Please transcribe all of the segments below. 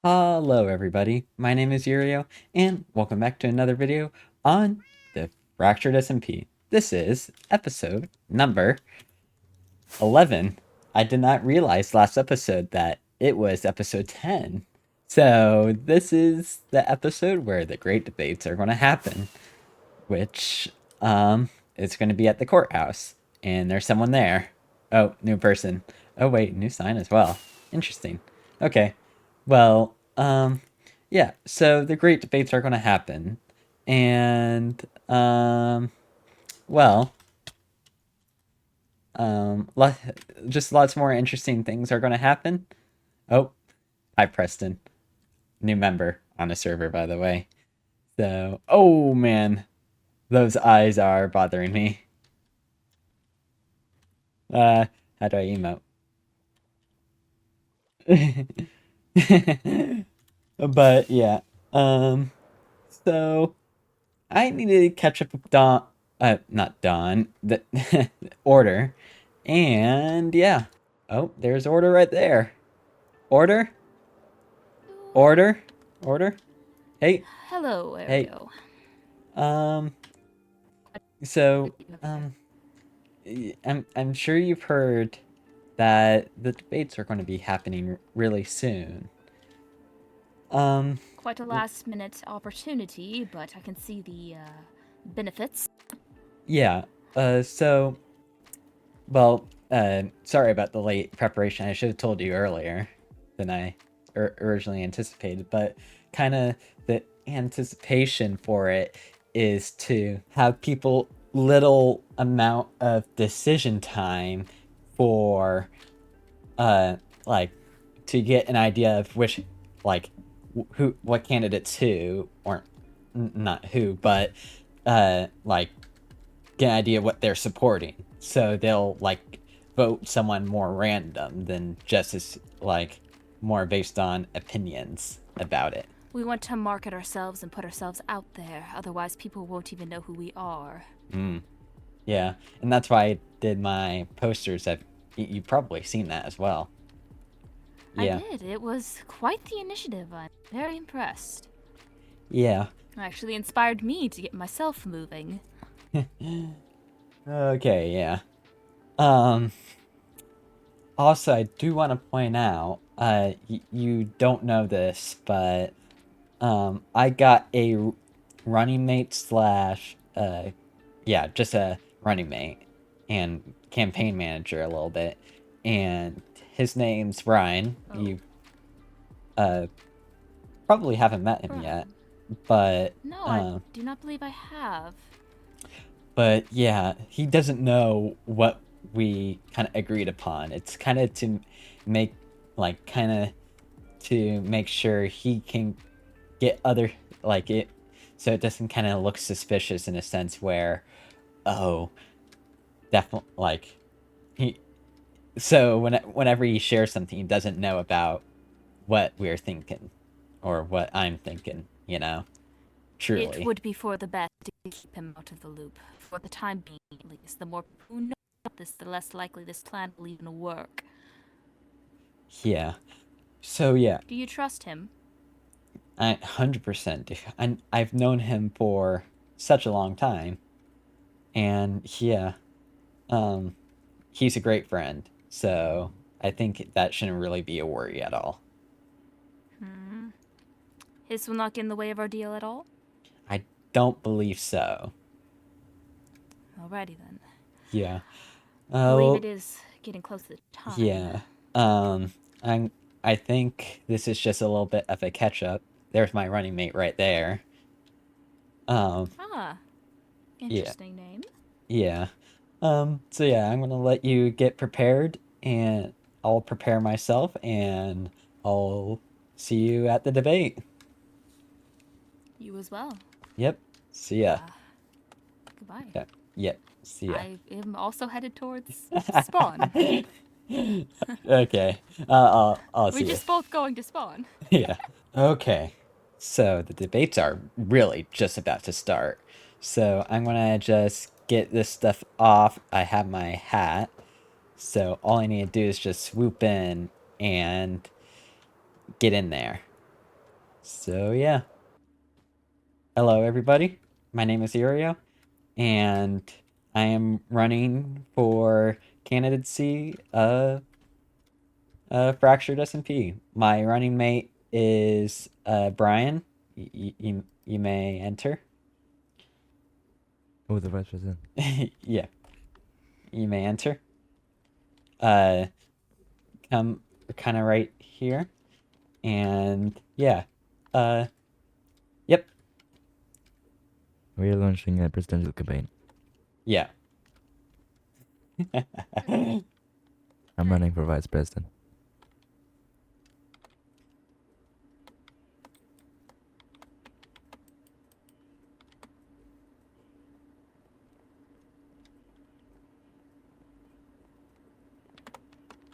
Hello everybody, my name is Yurio, and welcome back to another video on the Fractured SMP. This is episode number 11. I did not realize last episode that it was episode 10. So this is the episode where the great debates are going to happen, which is going to be at the courthouse, and there's someone there. Oh, new person. Oh wait, new sign as well. Interesting. Okay. Well, yeah, so the great debates are going to happen. And, well, lo- just lots more interesting things are going to happen. Oh, hi, Preston. New member on the server, by the way. So, oh man, those eyes are bothering me. How do I emote? But yeah, so I needed to catch up with not Dawn, the Order. And yeah. Oh, there's Order right there. Order? Order? Order? Hey, Hello, hey. Ario. Um, so, um, I'm sure you've heard that the debates are going to be happening really soon. Um, Quite a last minute opportunity, but I can see the benefits. yeah. So, well, sorry about the late preparation. I should have told you earlier than I originally anticipated, but kind of the anticipation for it is to have people little amount of decision time for uh like to get an idea of which like who what candidates who or not who but like get an idea what they're supporting. So they'll like vote someone more random than just as like more based on opinions about it. We want to market ourselves and put ourselves out there, otherwise, people won't even know who we are. Mm, yeah, and that's why I did my posters. You've probably seen that as well. I Yeah, did. It was quite the initiative. I'm very impressed. yeah. It actually inspired me to get myself moving. Okay, yeah. Um. Also, I do want to point out, you don't know this, but I got a running mate slash yeah, just a running mate and campaign manager a little bit, and his name's Ryan. Oh, You uh probably haven't met him yet, Brian. but No, I do not believe I have. yeah, he doesn't know what we kind of agreed upon. It's kind of to make kind of to make sure he can get other like it so it doesn't kind of look suspicious in a sense where oh definitely like he so whenever he shares something he doesn't know about what we're thinking or what I'm thinking, It truly. would be for the best to keep him out of the loop. For the time being, at least. The more people who know about this, the less likely this plan will even work. Yeah, so yeah, Do you trust him? I 100% do. I've known him for such a long time, and yeah, um he's a great friend, so I think that shouldn't really be a worry at all. Hmm. His will not get in the way of our deal at all? I don't believe so. Alrighty then. Yeah. I believe it Oh, is getting close to the time. yeah. I'm. I think this is just a little bit of a catch up. There's my running mate right there. Um, Ah, yeah, interesting name. yeah. So yeah, I'm gonna let you get prepared, and I'll prepare myself, and I'll see you at the debate. You as well. Yep. See ya. Uh, Goodbye. Yeah. Yep. See ya. I am also headed towards spawn. Okay. I'll We're see you. just both going to spawn. Yeah. Okay. So the debates are really just about to start. So I'm gonna just get this stuff off. I have my hat. So all I need to do is just swoop in and get in there. So yeah. Hello everybody. My name is Irio, and I am running for candidacy Fractured SMP. My running mate is Brian. You may enter. Oh, the vice president. Yeah, you may enter. Uh, come kind of right here, and yeah. Yep. We are launching a presidential campaign. Yeah. I'm running for vice president.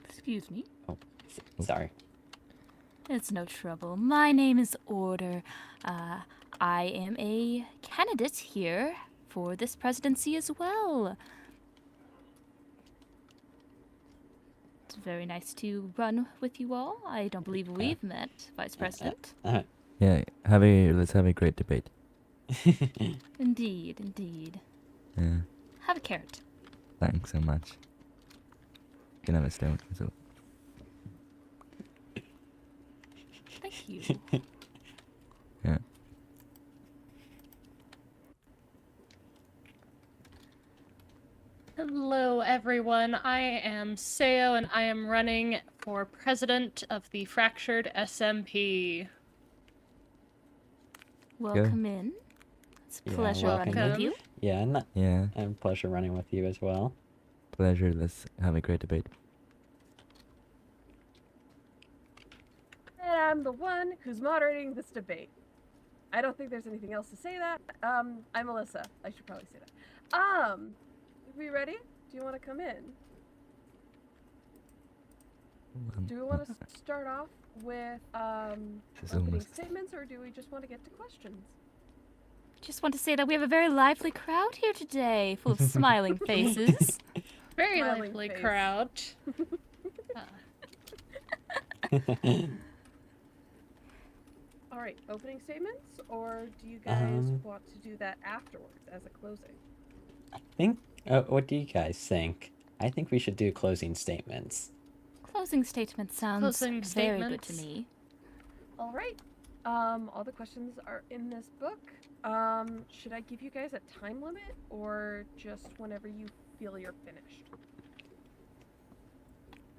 Excuse me. Sorry. It's no trouble. My name is Order. I am a candidate here for this presidency as well. It's very nice to run with you all. I don't believe we've met, Vice President. Yeah, let's have a great debate. Indeed, indeed. Yeah, Have a carrot. thanks so much. You can have a stone. So. Thank you. Yeah. Hello, everyone. I am Seo, and I am running for president of the Fractured SMP. Welcome in. It's a Yeah, pleasure running with welcome. you. Yeah, Yeah, and pleasure running with you as well. pleasure. Let's have a great debate. And I'm the one who's moderating this debate. I don't think there's anything else to say that. I'm Melissa. I should probably say that. Are we ready? Do you want to come in? Do we want to start off with This is opening almost- statements, or do we just want to get to questions? Just want to say that we have a very lively crowd here today, full of smiling faces. Very Smiling lively face. crowd. All right, opening statements, or do you guys want to do that afterwards as a closing? I think. What do you guys think? I think we should do closing statements. Closing statement sounds Closing very good to statements. me. All right. All the questions are in this book. Should I give you guys a time limit, or just whenever you feel you're finished?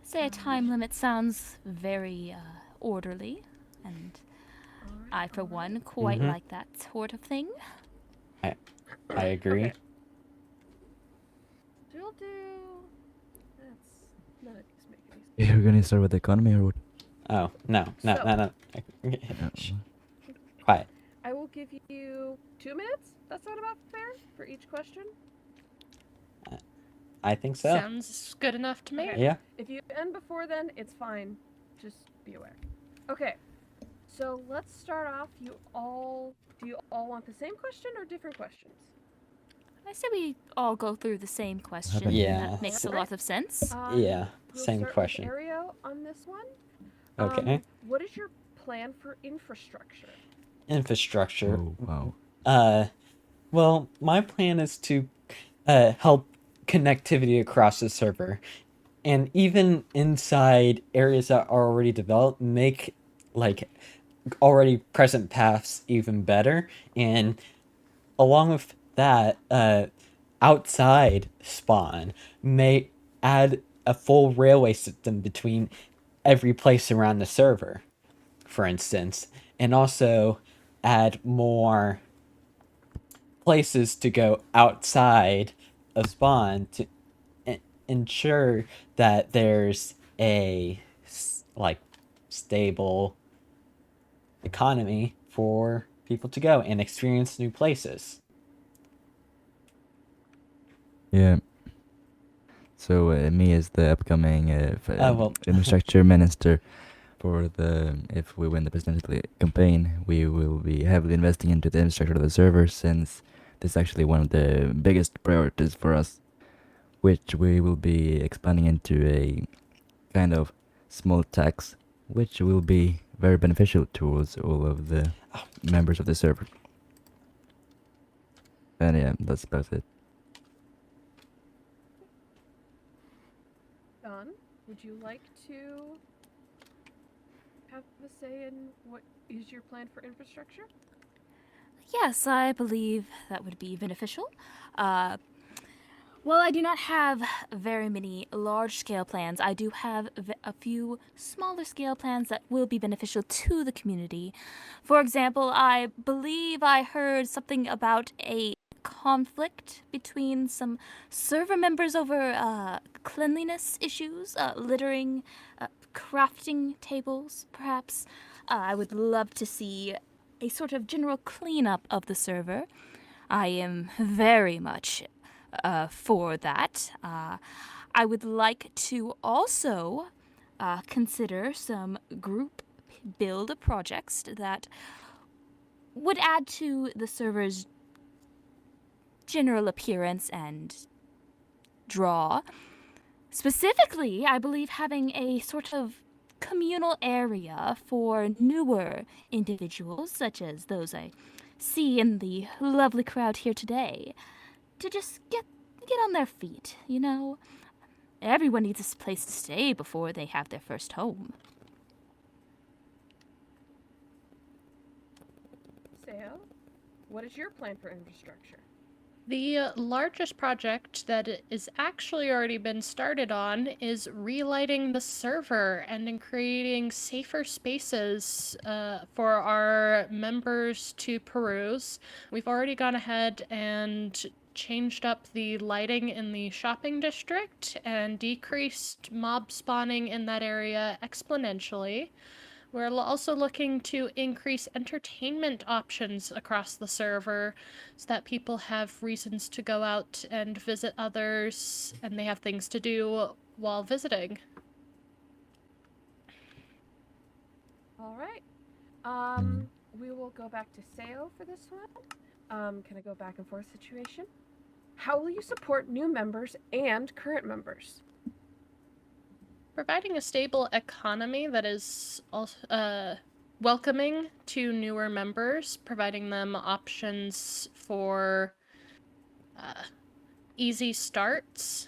Say a time limit sounds very orderly, and I, for one, quite Mhm. like that sort of thing. I agree. Okay. We'll do. That's none of these make any sense. You're gonna start with the economy or what? Oh no. So- Shh. Quiet. I will give you 2 minutes. That's not about fair for each question. I think so. Sounds good enough to me. Okay. Yeah. If you end before then, it's fine. Just be aware. Okay. So let's start off. Do you all want the same question or different questions? I say we all go through the same question. Haven't- Yeah. That makes a Alright. lot of sense. Yeah, We'll same start question. With Ario on this one. Okay. What is your plan for infrastructure? Infrastructure. Oh, wow. Well, my plan is to help connectivity across the server, and even inside areas that are already developed, make like already present paths even better. And along with that, outside spawn may add a full railway system between every place around the server, for instance, and also add more places to go outside of spawn to ensure that there's a stable economy for people to go and experience new places. Yeah. So me as the upcoming well- infrastructure minister for if we win the presidential campaign, we will be heavily investing into the infrastructure of the server, since this is actually one of the biggest priorities for us, which we will be expanding into a kind of small tax which will be very beneficial towards all of the members of the server. And yeah, that's about it. Don, would you like to have a say in what is your plan for infrastructure? Yes, I believe that would be beneficial. While I do not have very many large-scale plans, I do have a few smaller-scale plans that will be beneficial to the community. For example, I believe I heard something about a conflict between some server members over cleanliness issues, littering, crafting tables, perhaps. I would love to see a sort of general cleanup of the server. I am very much for that. I would like to also consider some group build projects that would add to the server's general appearance and draw. Specifically, I believe having a sort of communal area for newer individuals, such as those I see in the lovely crowd here today, to just get on their feet, you know? Everyone needs a place to stay before they have their first home. Sao, what is your plan for infrastructure? The largest project that is actually already been started on is relighting the server and creating safer spaces for our members to peruse. We've already gone ahead and changed up the lighting in the shopping district and decreased mob spawning in that area exponentially. We're also looking to increase entertainment options across the server so that people have reasons to go out and visit others and they have things to do while visiting. All right. We will go back to Sao for this one. Can I go back and forth situation? How will you support new members and current members? Providing a stable economy that is welcoming to newer members, providing them options for easy starts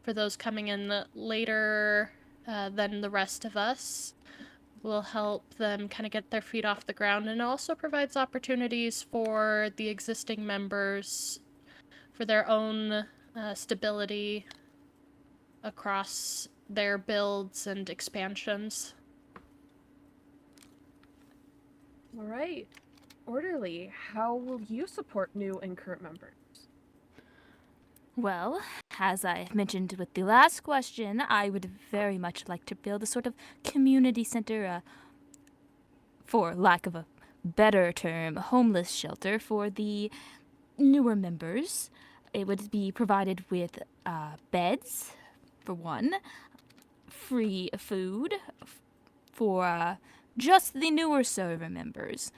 for those coming in later than the rest of us will help them kind of get their feet off the ground, and also provides opportunities for the existing members for their own stability across their builds and expansions. All right. Orderly, how will you support new and current members? Well, as I mentioned with the last question, I would very much like to build a sort of community center, for lack of a better term, homeless shelter for the newer members. It would be provided with beds, for one, free food for just the newer server members.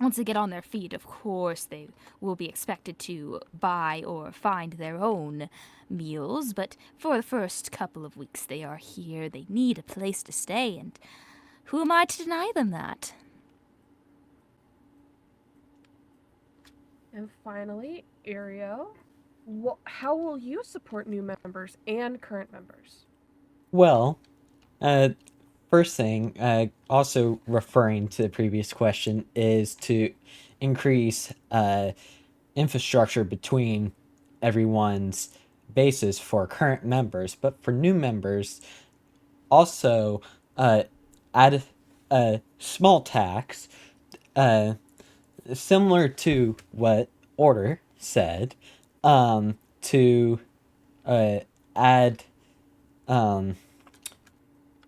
Once they get on their feet, of course, they will be expected to buy or find their own meals, but for the first couple of weeks they are here, they need a place to stay, and who am I to deny them that? And finally, Ario, how will you support new members and current members? Well, first thing, also referring to the previous question, is to increase infrastructure between everyone's bases for current members, but for new members, also add a small tax, similar to what Order said, to add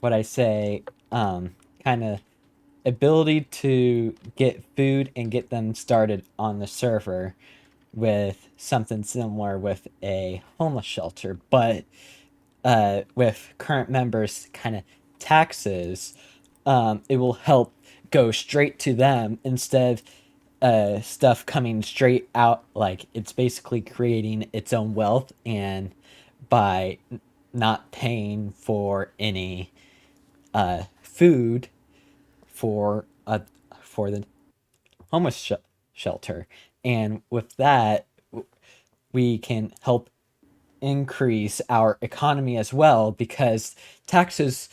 what I say, kind of ability to get food and get them started on the server with something similar with a homeless shelter, but with current members kind of taxes, it will help go straight to them instead of stuff coming straight out. Like, it's basically creating its own wealth, and by not paying for any food for the homeless shelter, and with that, we can help increase our economy as well, because taxes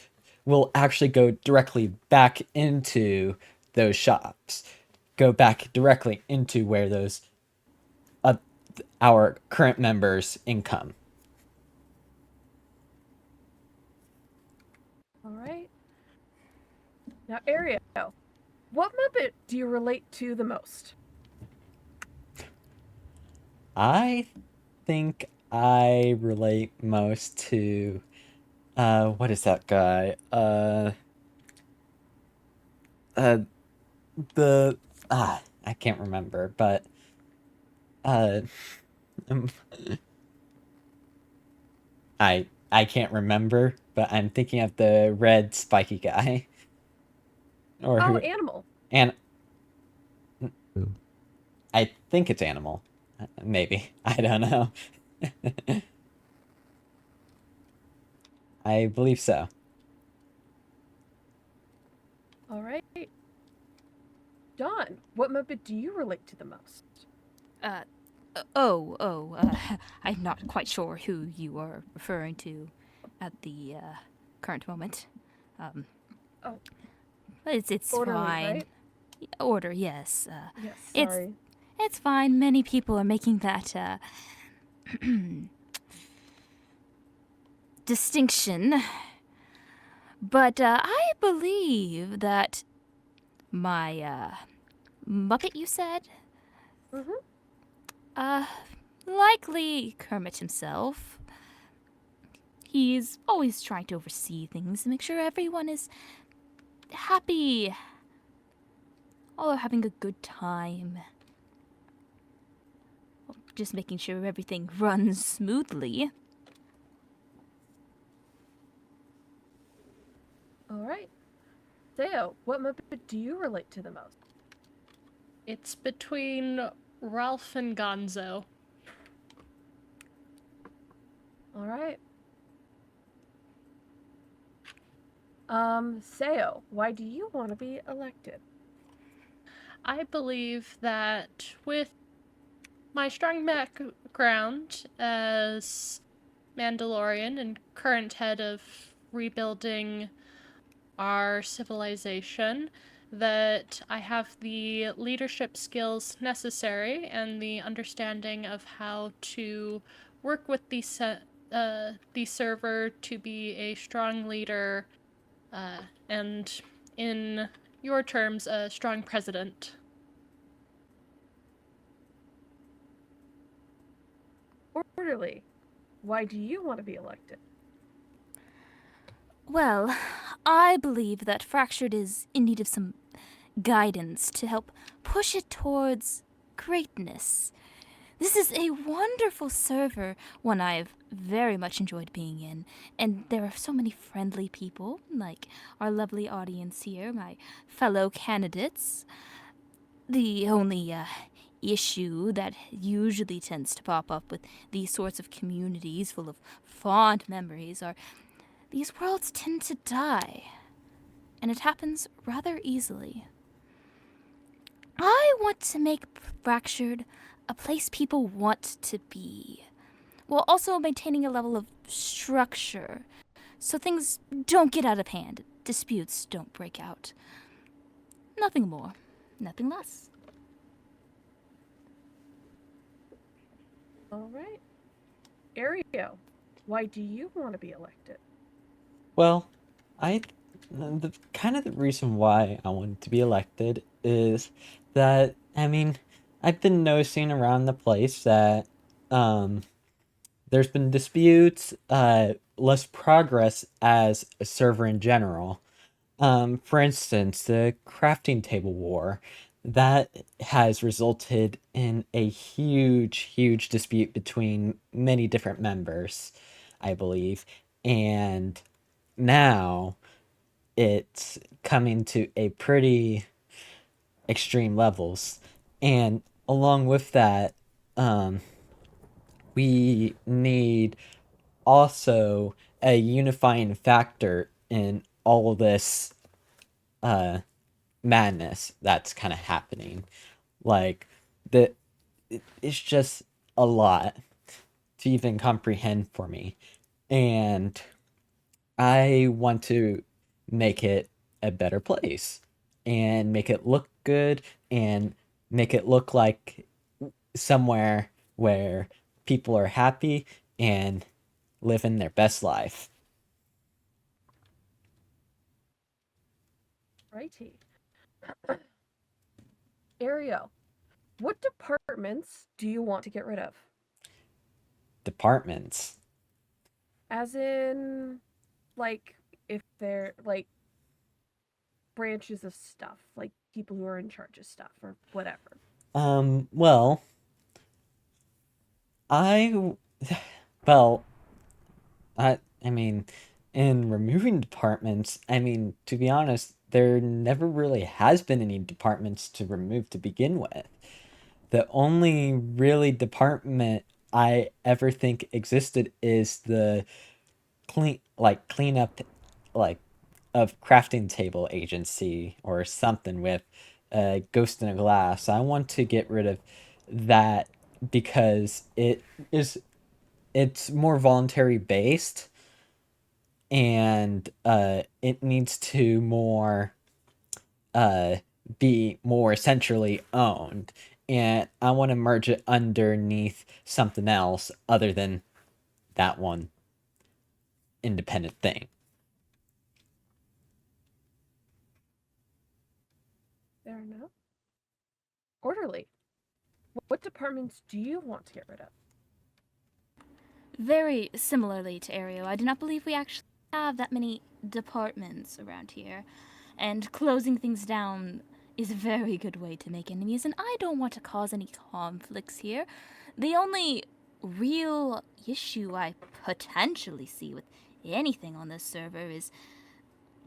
will actually go directly back into those shops, go back directly into where those our current members' income. All right. Now, Ario, what Muppet do you relate to the most? I think I relate most to what is that guy? The I can't remember, but um, I can't remember, but I'm thinking of the red spiky guy. Or Oh, who? Animal. And Who? I think it's Animal. Maybe. I don't know. I believe so. All right. Dawn, what Muppet do you relate to the most? I'm not quite sure who you are referring to at the current moment. Oh. It's Orderly, fine. right? Order, yes. Yes, it's- sorry. It's fine. Many people are making that distinction. But I believe that my Muppet, you said? Mm-hmm. Likely Kermit himself. He's always trying to oversee things and make sure everyone is happy. All are having a good time. Just making sure everything runs smoothly. All right. Theo, what Muppet do you relate to the most? It's between Ralph and Gonzo. All right. Seo, why do you want to be elected? I believe that with my strong background as Mandalorian and current head of rebuilding our civilization, that I have the leadership skills necessary and the understanding of how to work with the server to be a strong leader, and in your terms, a strong president. Orderly, why do you want to be elected? Well, I believe that Fractured is in need of some guidance to help push it towards greatness. This is a wonderful server, one I've very much enjoyed being in, and there are so many friendly people, like our lovely audience here, my fellow candidates. The only issue that usually tends to pop up with these sorts of communities full of fond memories are these worlds tend to die, and it happens rather easily. I want to make Fractured a place people want to be, while also maintaining a level of structure, so things don't get out of hand, disputes don't break out. Nothing more, nothing less. All right. Ario, why do you want to be elected? Well, the kind of the reason why I wanted to be elected is that, I mean, I've been noticing around the place that there's been disputes, less progress as a server in general. For instance, the crafting table war that has resulted in a huge dispute between many different members, I believe, and now it's coming to a pretty extreme levels. And along with that, we need also a unifying factor in all of this madness that's kind of happening. Like the it's just a lot to even comprehend for me. And I want to make it a better place and make it look good and make it look like somewhere where people are happy and living their best life. Righty. Ariel, what departments do you want to get rid of? Departments. As in, like, if they're like branches of stuff, like people who are in charge of stuff or whatever. Well, I well, I mean, in removing departments, I mean, to be honest, there never really has been any departments to remove to begin with. The only really department I ever think existed is the cleanup like of crafting table agency or something with Ghost in a Glass. I want to get rid of that because it's more voluntary based and it needs to more uh, be more centrally owned. And I want to merge it underneath something else other than that one independent thing. Fair enough. Orderly, what departments do you want to get rid of? Very similarly to Aereo, I do not believe we actually have that many departments around here. And closing things down is a very good way to make enemies, and I don't want to cause any conflicts here. The only real issue I potentially see with anything on this server is,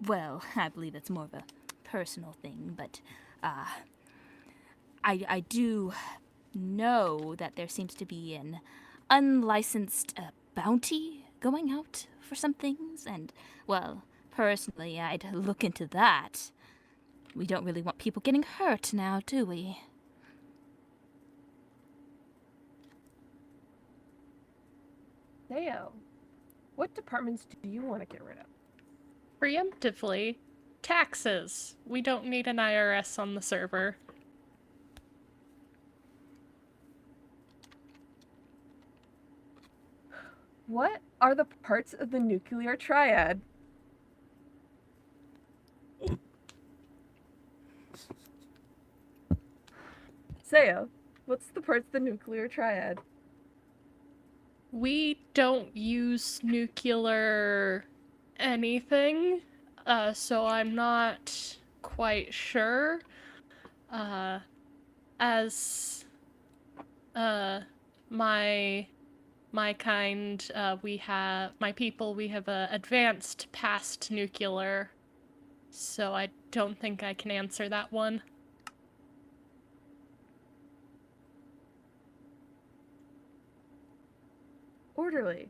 well, I believe it's more of a personal thing, but I do know that there seems to be an unlicensed bounty going out for some things, and, well, personally, I'd look into that. We don't really want people getting hurt now, do we? Theo, what departments do you want to get rid of? Preemptively, taxes. We don't need an IRS on the server. What are the parts of the nuclear triad? Saya, what's the parts of the nuclear triad? We don't use nuclear anything, so I'm not quite sure. As my kind, we have advanced past nuclear, so I don't think I can answer that one. Orderly,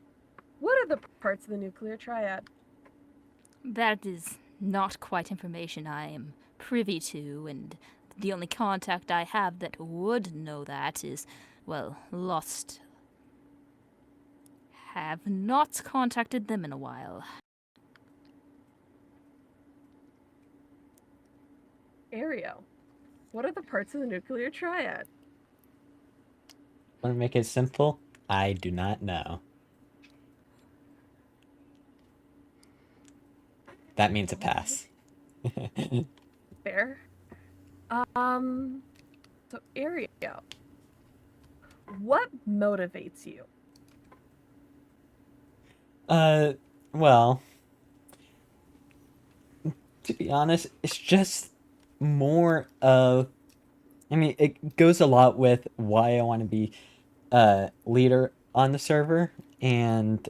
what are the parts of the nuclear triad? That is not quite information I am privy to, and the only contact I have that would know that is, well, lost. Have not contacted them in a while. Aereo, what are the parts of the nuclear triad? Want to make it simple? I do not know. That means a pass. Fair. So Aereo, what motivates you? Well, to be honest, it's just more of. I mean, it goes a lot with why I want to be leader on the server, and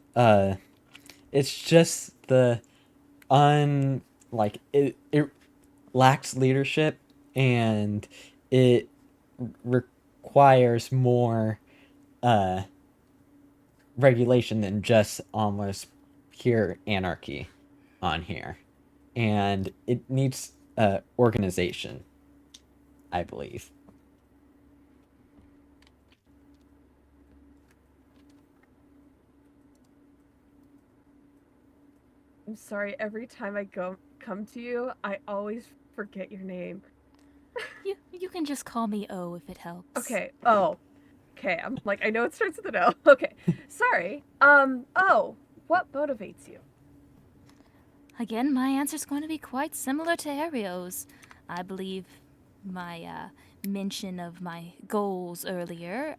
it's just the it lacks leadership, and it requires more regulation than just almost pure anarchy on here. And it needs organization, I believe. I'm sorry, every time I come to you, I always forget your name. You can just call me O if it helps. Okay. Oh. Okay. I'm like, I know it starts with an O. Okay. Sorry. Oh, what motivates you? Again, my answer's going to be quite similar to Ario's. I believe my mention of my goals earlier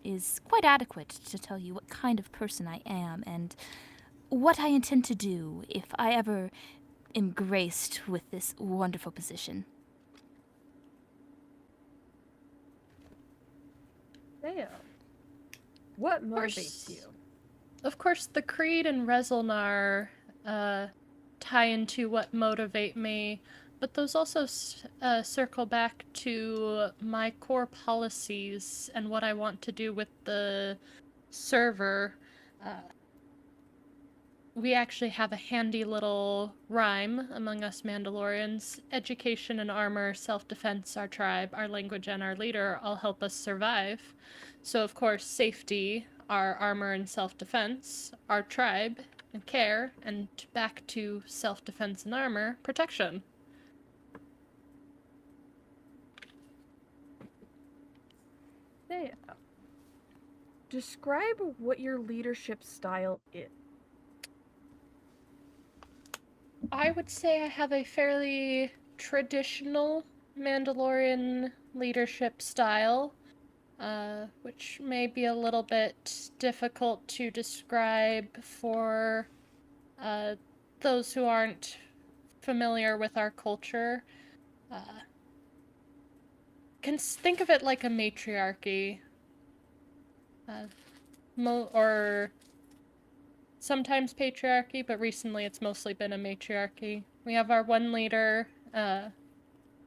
is quite adequate to tell you what kind of person I am and what I intend to do if I ever am graced with this wonderful position. Theo, what course. motivates you? Of course, the Creed and Rezulnar tie into what motivate me, but those also circle back to my core policies and what I want to do with the server. We actually have a handy little rhyme among us Mandalorians. Education and armor, self-defense, our tribe, our language, and our leader all help us survive. So, of course, safety, our armor and self-defense, our tribe, and care, and back to self-defense and armor, protection. Theo, describe what your leadership style is. I would say I have a fairly traditional Mandalorian leadership style, which may be a little bit difficult to describe for those who aren't familiar with our culture. Can think of it like a matriarchy, or sometimes patriarchy, but recently it's mostly been a matriarchy. We have our one leader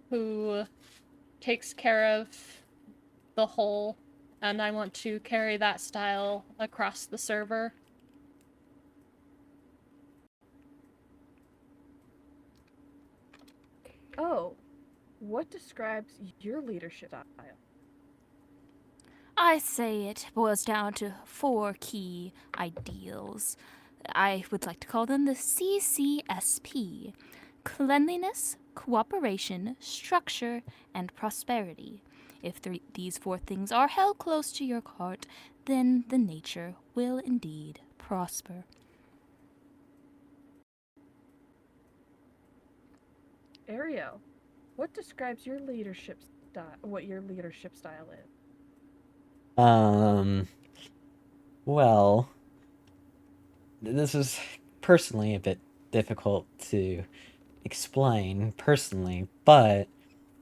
who takes care of the whole, and I want to carry that style across the server. Oh, what describes your leadership style? I say it boils down to 4 key ideals. I would like to call them the CCSP: cleanliness, cooperation, structure, and prosperity. If these 4 things are held close to your heart, then the nature will indeed prosper. Ario, what describes your leadership style? What your leadership style is? Well, this is personally a bit difficult to explain personally, but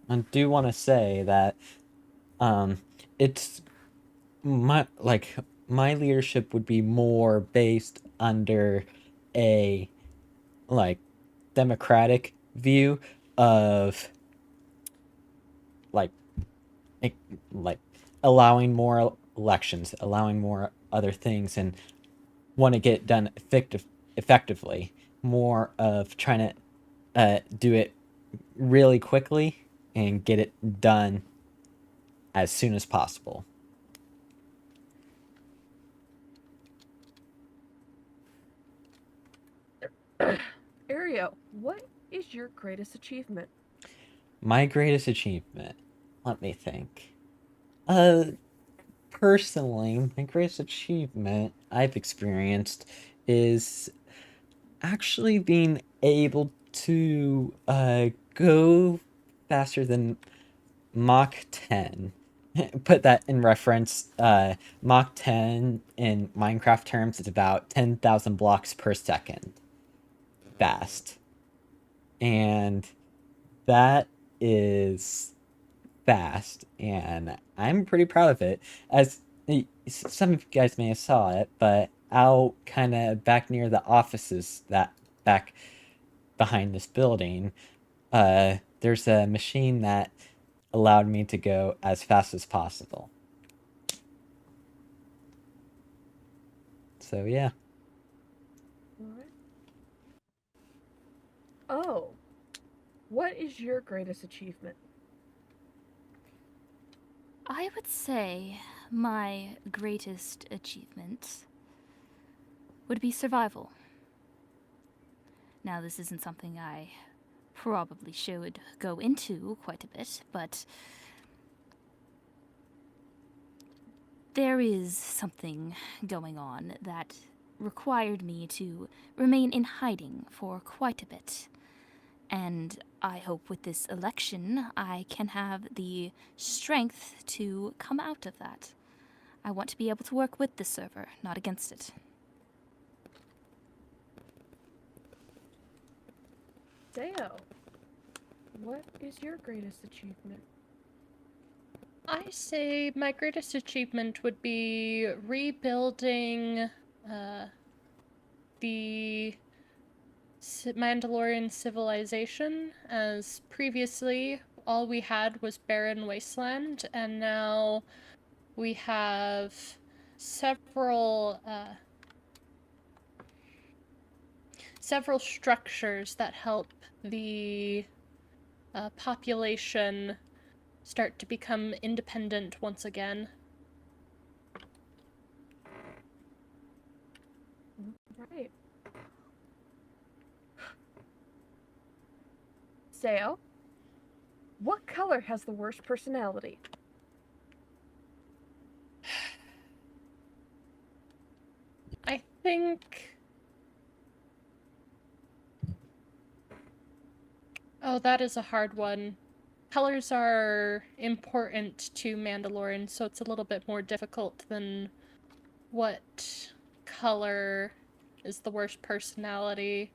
I do want to say that it's my leadership would be more based under a like democratic view of like like allowing more elections, allowing more other things, and want to get it done effectively. More of trying to do it really quickly and get it done as soon as possible. Ario, what is your greatest achievement? My greatest achievement, let me think. Personally, my greatest achievement I've experienced is actually being able to go faster than Mach 10. Put that in reference. Mach 10 in Minecraft terms is about 10,000 blocks per second fast. And that is fast, and I'm pretty proud of it. As some of you guys may have saw it, but out kind of back near the offices that back behind this building, there's a machine that allowed me to go as fast as possible. So yeah. Alright. Oh, what is your greatest achievement? I would say my greatest achievement would be survival. Now, this isn't something I probably should go into quite a bit, but there is something going on that required me to remain in hiding for quite a bit. And I hope with this election I can have the strength to come out of that. I want to be able to work with the server, not against it. Deo, what is your greatest achievement? I say my greatest achievement would be rebuilding the Mandalorian civilization, as previously all we had was barren wasteland, and now we have several structures that help the population start to become independent once again. Right. Deo, what color has the worst personality? I think... Oh, that is a hard one. Colors are important to Mandalorian, so it's a little bit more difficult than what color is the worst personality.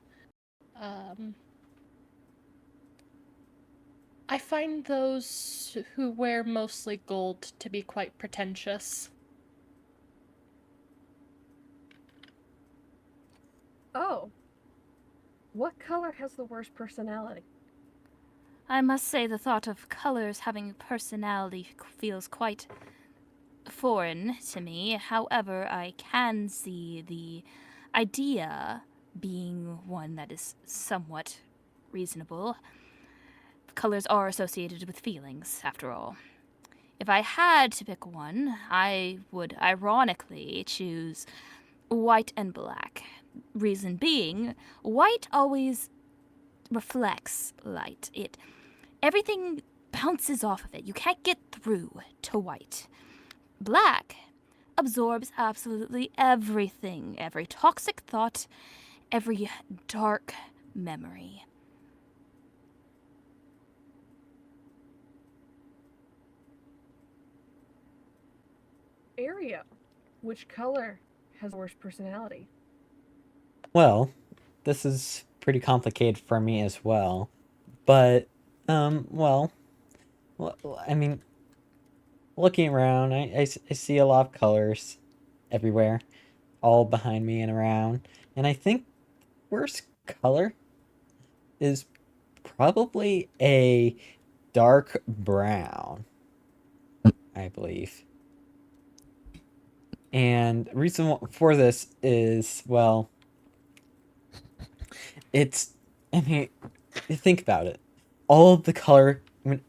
I find those who wear mostly gold to be quite pretentious. Oh. What color has the worst personality? I must say the thought of colors having personality feels quite foreign to me. However, I can see the idea being one that is somewhat reasonable. Colors are associated with feelings, after all. If I had to pick one, I would ironically choose white and black. Reason being, white always reflects light. Everything bounces off of it. You can't get through to white. Black absorbs absolutely everything, every toxic thought, every dark memory. Aria, which color has the worst personality? Well, this is pretty complicated for me as well. But, well, I mean, looking around, I see a lot of colors everywhere, all behind me and around. And I think worst color is probably a dark brown, I believe. And the reason for this is, well, it's, I mean, think about it. All of the color,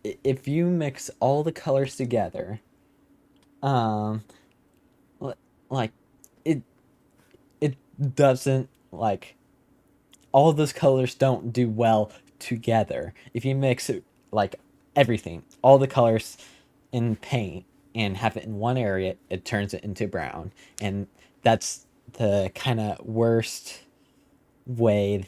if you mix all the colors together, like, it doesn't, like, all of those colors don't do well together. If you mix it, like, everything, all the colors in paint, and have it in one area, it turns it into brown. And that's the kind of worst way.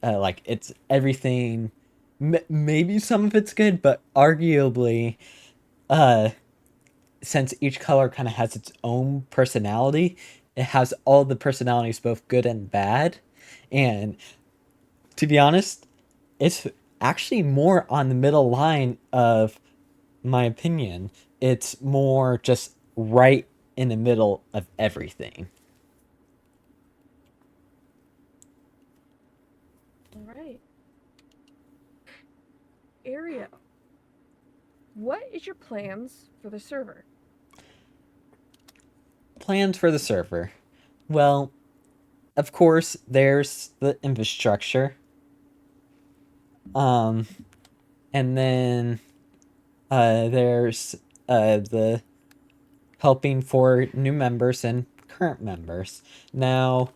Like, it's everything. Maybe some of it's good, but arguably, since each color kind of has its own personality, it has all the personalities, both good and bad. And to be honest, it's actually more on the middle line of my opinion. It's more just right in the middle of everything. All right. Aria, what is your plans for the server? Plans for the server. Well, of course, there's the infrastructure. And then there's the helping for new members and current members. Now,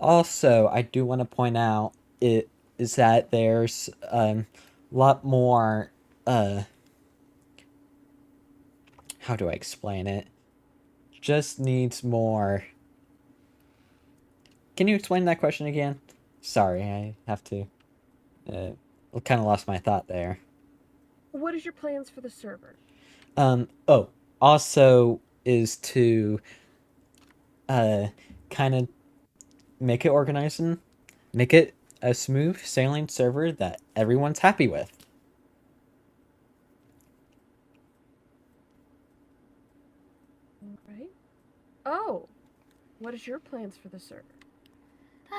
also, I do want to point out it is that there's a lot more. How do I explain it? Just needs more. Can you explain that question again? Sorry, I have to. Kind of lost my thought there. What is your plans for the server? Oh, also is to kind of make it organized and make it a smooth sailing server that everyone's happy with. Right. Oh, what is your plans for the server?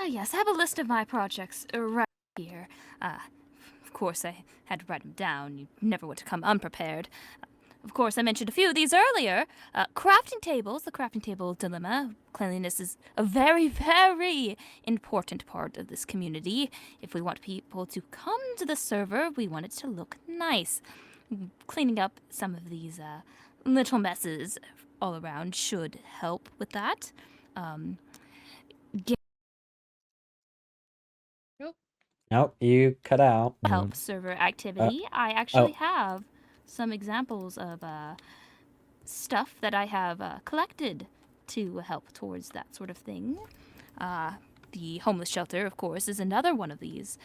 Yes, I have a list of my projects right here. Of course, I had to write them down. You never would come unprepared. Of course, I mentioned a few of these earlier. Crafting tables, the crafting table dilemma. Cleanliness is a very, very important part of this community. If we want people to come to the server, we want it to look nice. Cleaning up some of these little messes all around should help with that. Nope, you cut out. Help server activity. I actually have some examples of stuff that I have collected to help towards that sort of thing. The homeless shelter, of course, is another one of these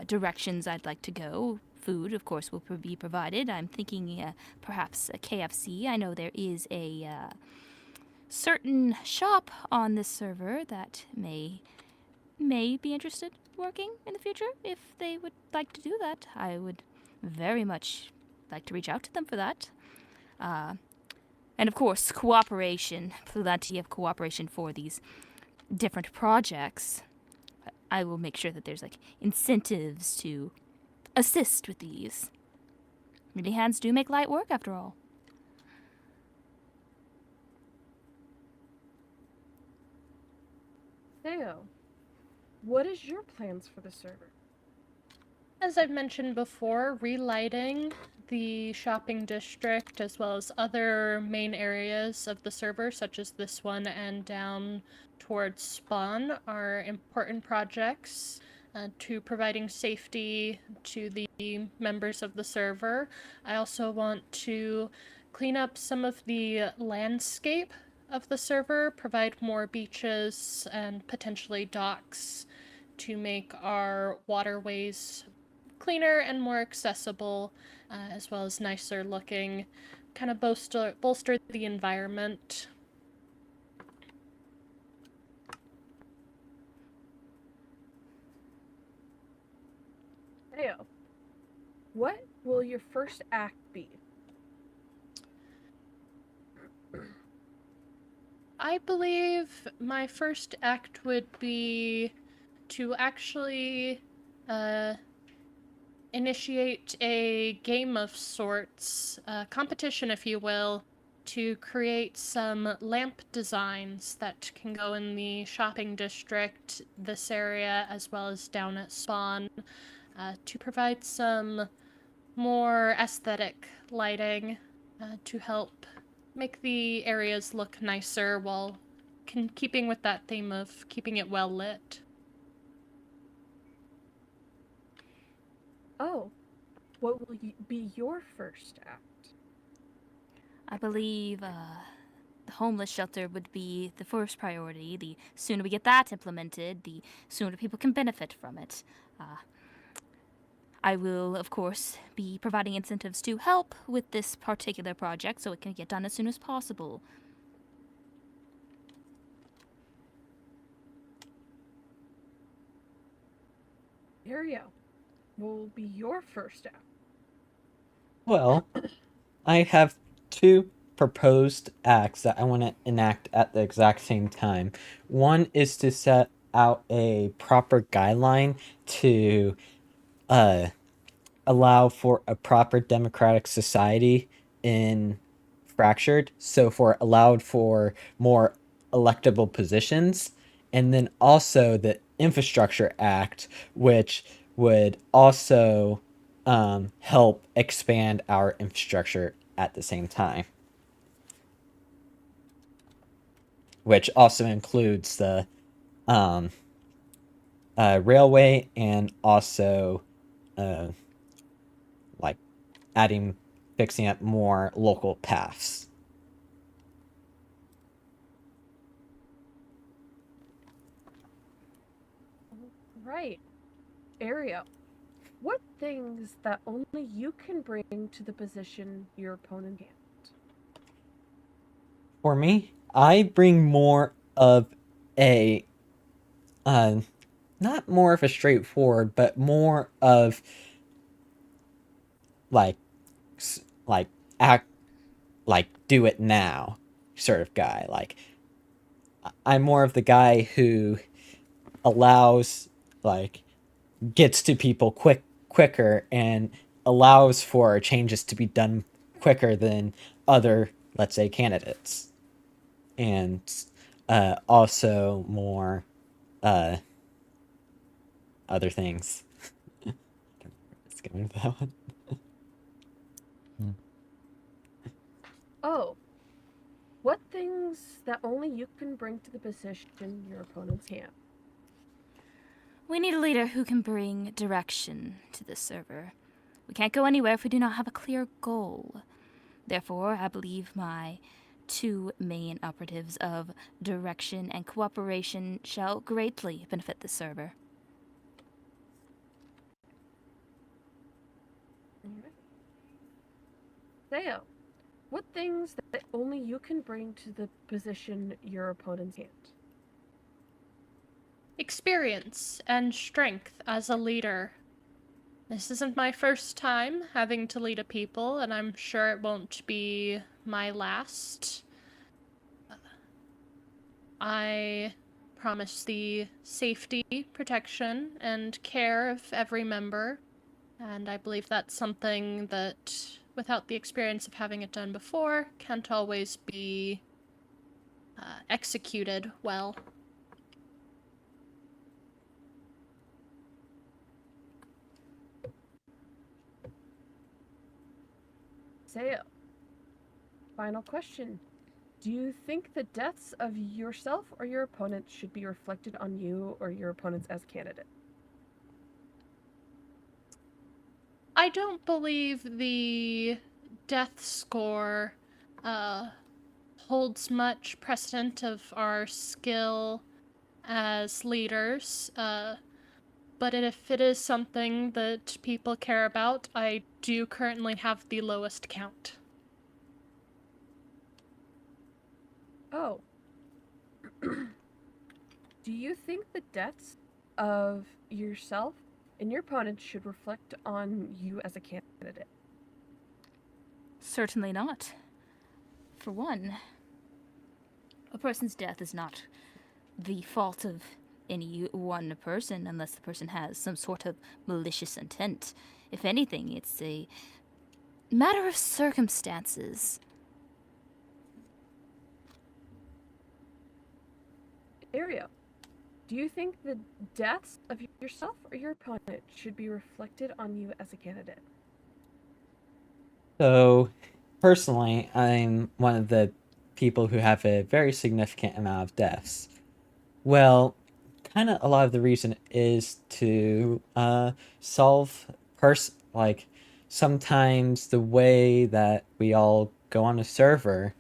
directions I'd like to go. Food, of course, will be provided. I'm thinking perhaps a KFC. I know there is a certain shop on this server that may be interested working in the future. If they would like to do that, I would very much like to reach out to them for that. And of course, cooperation. Plenty of cooperation for these different projects. I will make sure that there's like incentives to assist with these. Many hands do make light work, after all. Theo, what is your plans for the server? As I've mentioned before, relighting the shopping district as well as other main areas of the server, such as this one and down towards Spawn, are important projects to providing safety to the members of the server. I also want to clean up some of the landscape of the server, provide more beaches and potentially docks to make our waterways cleaner and more accessible, as well as nicer looking, kind of bolster the environment. Theo, what will your first act be? I believe my first act would be to actually initiate a game of sorts, a competition, if you will, to create some lamp designs that can go in the shopping district, this area, as well as down at Spawn, to provide some more aesthetic lighting to help make the areas look nicer while keeping with that theme of keeping it well lit. Oh, what will be your first act? I believe the homeless shelter would be the first priority. The sooner we get that implemented, the sooner people can benefit from it. I will, of course, be providing incentives to help with this particular project so it can get done as soon as possible. Ario, what will be your first act? Well, I have two proposed acts that I want to enact at the exact same time. One is to set out a proper guideline to allow for a proper democratic society in Fractured, so for allowed for more electable positions, and then also the Infrastructure Act, which would also help expand our infrastructure at the same time, which also includes the railway and also like fixing up more local paths. Right. Ario, what things that only you can bring to the position your opponent can't? For me, I bring more of a not more of a straightforward, but more of like like act like do it now sort of guy. Like I'm more of the guy who allows like gets to people quicker and allows for changes to be done quicker than other, let's say, candidates, and also more other things. Let's go into that one. Oh, what things that only you can bring to the position your opponents can't? We need a leader who can bring direction to this server. We can't go anywhere if we do not have a clear goal. Therefore, I believe my two main operatives of direction and cooperation shall greatly benefit the server. Theo, what things that only you can bring to the position your opponents can't? Experience and strength as a leader. This isn't my first time having to lead a people, and I'm sure it won't be my last. I promise the safety, protection, and care of every member, and I believe that's something that, without the experience of having it done before, can't always be executed well. Theo, final question. Do you think the deaths of yourself or your opponent should be reflected on you or your opponents as candidate? I don't believe the death score holds much precedent of our skill as leaders, but if it is something that people care about, I do currently have the lowest count. Oh. Do you think the deaths of yourself and your opponent should reflect on you as a candidate? Certainly not. For one, a person's death is not the fault of any one person unless the person has some sort of malicious intent. If anything, it's a matter of circumstances. Ario, do you think the deaths of yourself or your opponent should be reflected on you as a candidate? So, personally, I'm one of the people who have a very significant amount of deaths. Well, kind of a lot of the reason is to solve like sometimes the way that we all go on a server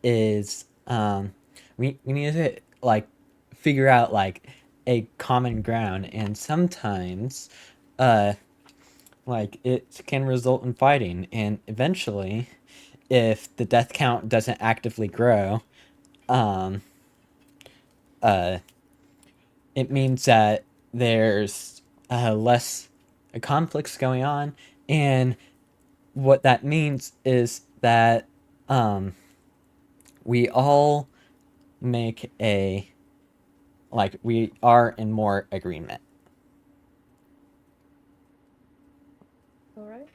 is we need to like figure out like a common ground, and sometimes like it can result in fighting, and eventually if the death count doesn't actively grow, um it means that there's less conflicts going on, and what that means is that we all make a we are in more agreement. All right.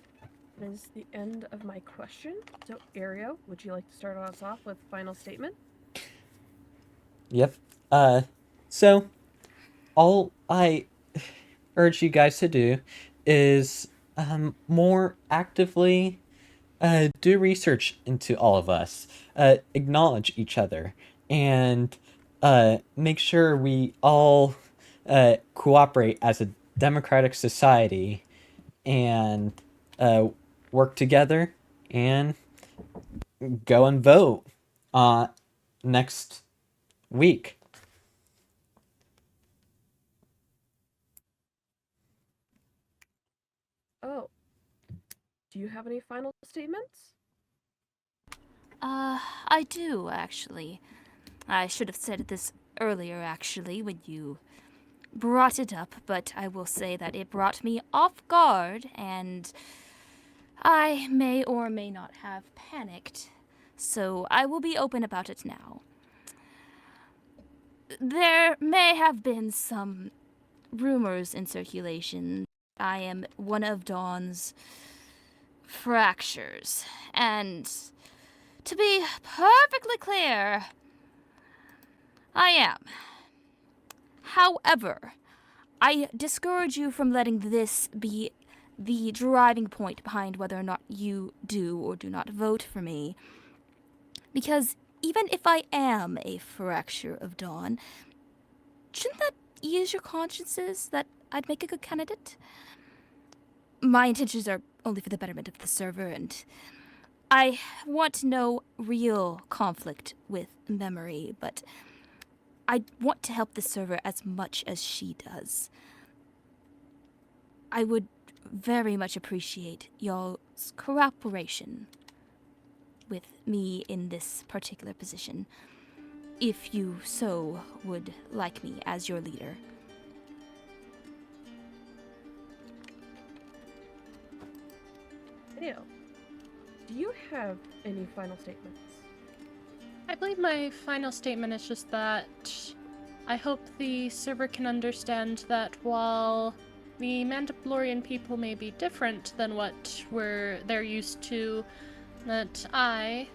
That is the end of my question. So, Ario, would you like to start us off with final statement? Yep. So all I urge you guys to do is more actively do research into all of us, acknowledge each other, and make sure we all cooperate as a democratic society and work together and go and vote next week. Oh. Do you have any final statements? I do, actually. I should have said this earlier, actually, when you brought it up, but I will say that it brought me off guard, and I may or may not have panicked, so I will be open about it now. There may have been some rumors in circulation. I am one of Dawn's fractures, and to be perfectly clear, I am. However, I discourage you from letting this be the driving point behind whether or not you do or do not vote for me. Because even if I am a fracture of Dawn, shouldn't that ease your consciences that I'd make a good candidate? My intentions are only for the betterment of the server, and I want no real conflict with Memory, but I want to help the server as much as she does. I would very much appreciate y'all's cooperation with me in this particular position, if you so would like me as your leader. Ew. Do you have any final statements? I believe my final statement is just that I hope the server can understand that while the Mandalorian people may be different than what they're used to, that I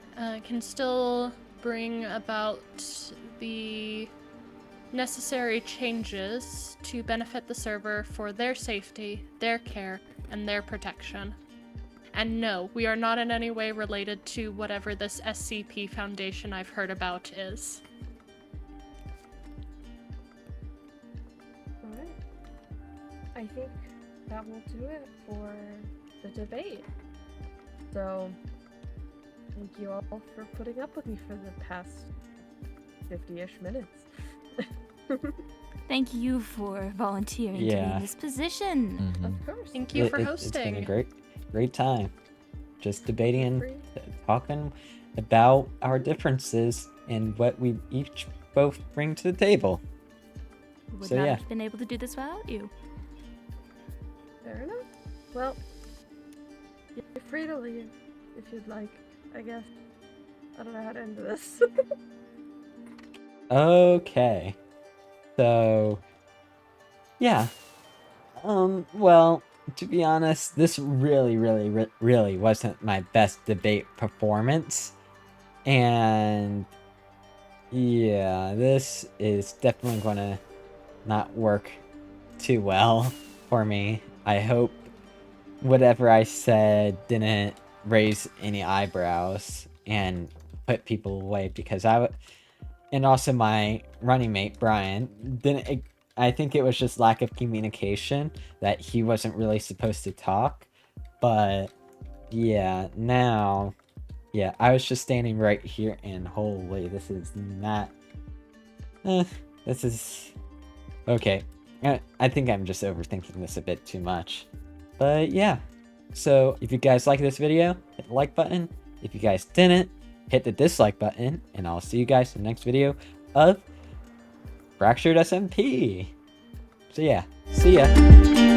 can still bring about the necessary changes to benefit the server for their safety, their care, and their protection. And no, we are not in any way related to whatever this SCP Foundation I've heard about is. Alright. I think that will do it for the debate. So, thank you all for putting up with me for the past 50-ish minutes. Thank you for volunteering to be Yeah. in this position. Mhm. Of course. Thank you for It's been a hosting. great time. Just debating and Free. talking about our differences and what we each both bring to the table. Would So, not yeah. have been able to do this without you. Fair enough. Well, you're free to leave if you'd like, I guess. I don't know how to end this. Okay. So, yeah. Well, to be honest, this really wasn't my best debate performance. And yeah, this is definitely gonna not work too well for me. I hope whatever I said didn't raise any eyebrows and put people away, because and also my running mate Brian didn't. I think it was just lack of communication that he wasn't really supposed to talk. But yeah, now, yeah, I was just standing right here and holy, this is not. This is okay. I think I'm just overthinking this a bit too much. But yeah, so if you guys like this video, hit the like button. If you guys didn't, hit the dislike button, and I'll see you guys in the next video of Fractured SMP. So yeah, see ya.